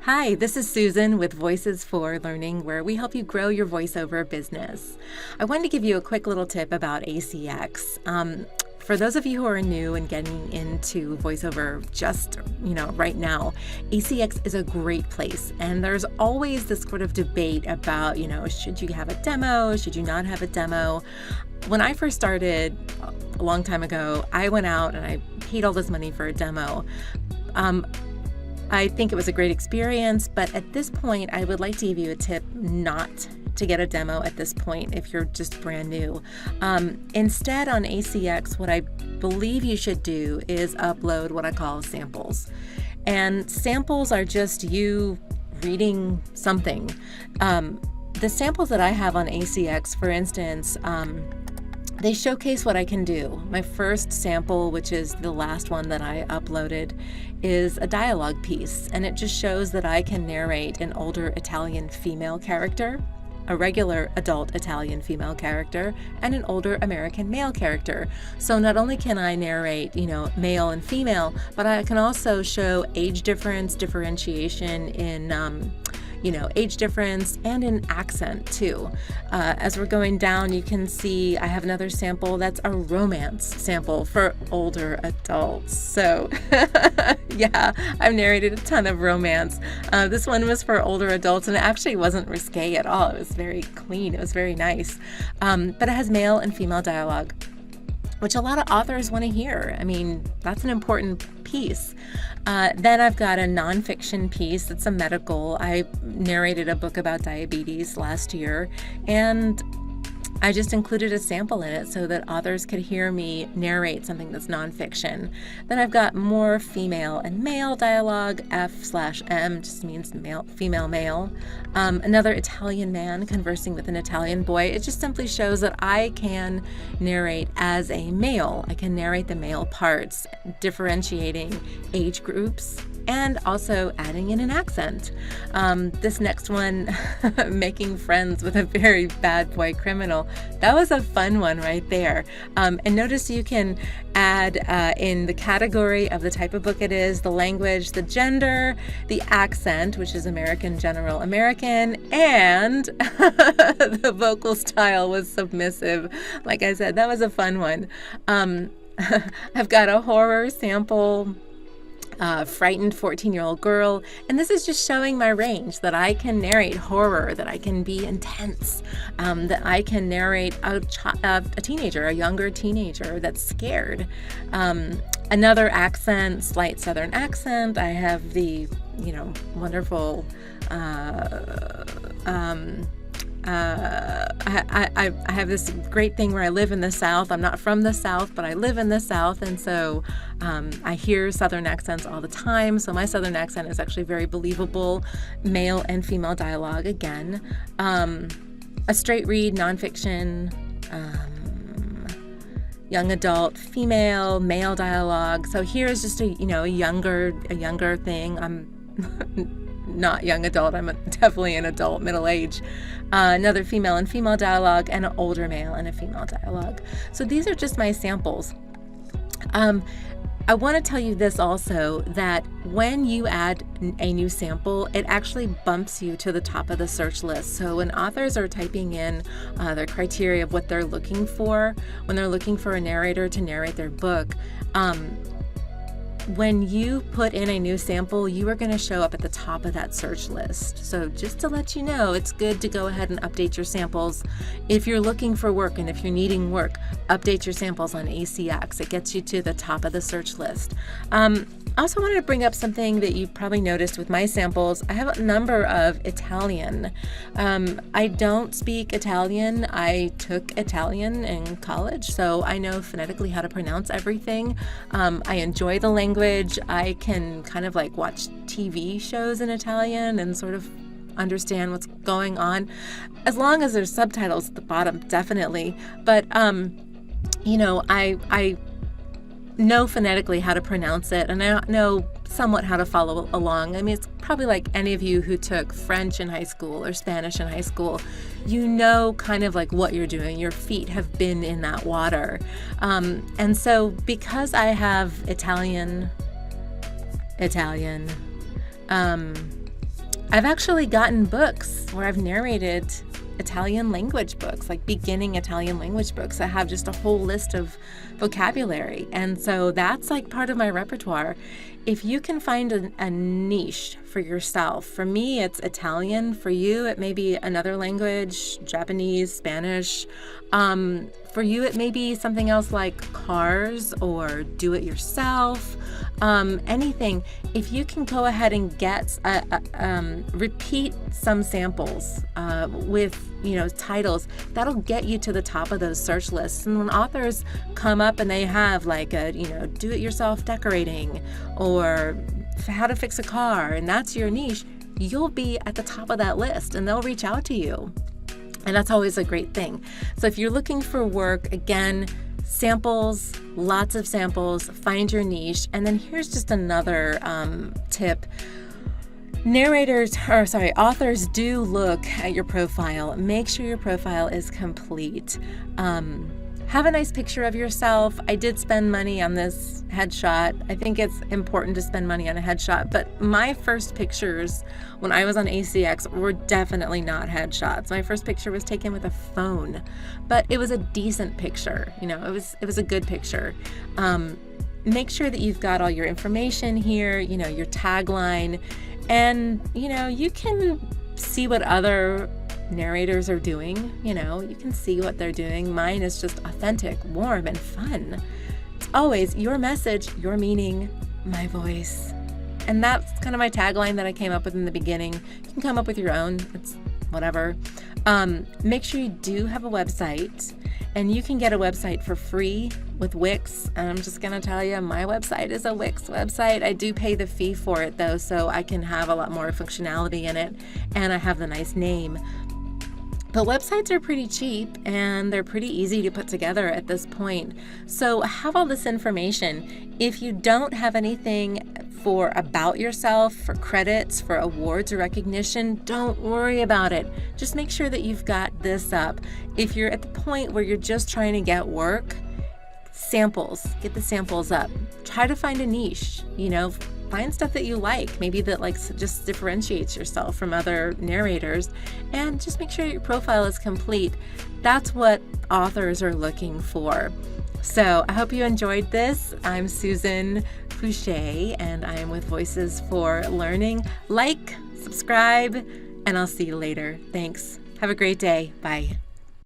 Hi, this is Susan with Voices for Learning, where we help you grow your voiceover business. I wanted to give you a quick little tip about ACX. For those of you who are new and getting into voiceover just, right now, ACX is a great place. And there's always this sort of debate about, should you have a demo? Should you not have a demo? When I first started a long time ago, I went out and I paid all this money for a demo. I think it was a great experience, but at this point, I would like to give you a tip not to get a demo at this point if you're just brand new. Instead, on ACX, what I believe you should do is upload what I call samples. And samples are just you reading something. The samples that I have on ACX, for instance, they showcase what I can do. My first sample, which is the last one that I uploaded, is a dialogue piece, and it just shows that I can narrate an older Italian female character, a regular adult Italian female character, and an older American male character. So not only can I narrate, male and female, but I can also show age difference, differentiation in age difference, and in accent too. As we're going down, you can see I have another sample that's a romance sample for older adults. So yeah, I've narrated a ton of romance. This one was for older adults, and it actually wasn't risque at all. It was very clean. It was very nice. But it has male and female dialogue, which a lot of authors want to hear. I mean, that's an important piece. Then I've got a nonfiction piece that's a medical. I narrated a book about diabetes last year, and I just included a sample in it so that authors could hear me narrate something that's nonfiction. Then I've got more female and male dialogue. F/M just means male, female, male. Another Italian man conversing with an Italian boy. It just simply shows that I can narrate as a male. I can narrate the male parts, differentiating age groups, and also adding in an accent. This next one, making friends with a very bad boy criminal. That was a fun one right there. And notice you can add in the category of the type of book it is, the language, the gender, the accent, which is American General American, and the vocal style was submissive. Like I said, that was a fun one. I've got a horror sample, frightened 14-year-old girl, and this is just showing my range, that I can narrate horror, that I can be intense, that I can narrate a teenager, a younger teenager that's scared. Another accent, slight southern accent. I have the wonderful I have this great thing where I live in the South. I'm not from the South, but I live in the South, and so I hear Southern accents all the time. So my Southern accent is actually very believable. Male and female dialogue again. A straight read, nonfiction, young adult, female, male dialogue. So here's just a younger thing. I'm not young adult, I'm definitely an adult, middle age. Another female and female dialogue, and an older male and a female dialogue. So these are just my samples. I want to tell you this also, that when you add a new sample, it actually bumps you to the top of the search list. So when authors are typing in their criteria of what they're looking for, when they're looking for a narrator to narrate their book, when you put in a new sample, you are going to show up at the top of that search list. So just to let you know, it's good to go ahead and update your samples. If you're looking for work and if you're needing work, update your samples on ACX. It gets you to the top of the search list. I also wanted to bring up something that you've probably noticed with my samples. I have a number of Italian. I don't speak Italian. I took Italian in college, so I know phonetically how to pronounce everything. I enjoy the language. I can kind of like watch TV shows in Italian and sort of understand what's going on, as long as there's subtitles at the bottom, definitely. But I know phonetically how to pronounce it, and I know somewhat how to follow along. I mean, it's probably like any of you who took French in high school or Spanish in high school. You know kind of like what you're doing. Your feet have been in that water. And so because I have Italian, I've actually gotten books where I've narrated Italian language books, like beginning Italian language books that have just a whole list of vocabulary. And so that's like part of my repertoire. If you can find a niche for yourself, for me, it's Italian. For you, it may be another language, Japanese, Spanish. For you, it may be something else like cars or do it yourself, anything. If you can go ahead and get, repeat some samples with, titles, that'll get you to the top of those search lists. And when authors come up and they have like a, do it yourself decorating or how to fix a car, and that's your niche, you'll be at the top of that list and they'll reach out to you. And that's always a great thing. So if you're looking for work, again, samples, lots of samples, find your niche. And then here's just another tip. Authors do look at your profile. Make sure your profile is complete. Have a nice picture of yourself. I did spend money on this headshot. I think it's important to spend money on a headshot, but my first pictures when I was on ACX were definitely not headshots. My first picture was taken with a phone, but it was a decent picture. It was a good picture. Make sure that you've got all your information here, your tagline, and you can see what other narrators are doing. You can see what they're doing. Mine is just authentic, warm, and fun. It's always your message, your meaning, my voice. And that's kind of my tagline that I came up with in the beginning. You can come up with your own. It's whatever. Make sure you do have a website, and you can get a website for free with Wix. And I'm just going to tell you, my website is a Wix website. I do pay the fee for it though, so I can have a lot more functionality in it, and I have the nice name. But websites are pretty cheap and they're pretty easy to put together at this point. So have all this information. If you don't have anything for about yourself, for credits, for awards or recognition, don't worry about it. Just make sure that you've got this up. If you're at the point where you're just trying to get work, samples, get the samples up. Try to find a niche, find stuff that you like, maybe that just differentiates yourself from other narrators, and just make sure your profile is complete. That's what authors are looking for. So I hope you enjoyed this. I'm Susan Fouché, and I am with Voices for Learning. Like, subscribe, and I'll see you later. Thanks. Have a great day. Bye.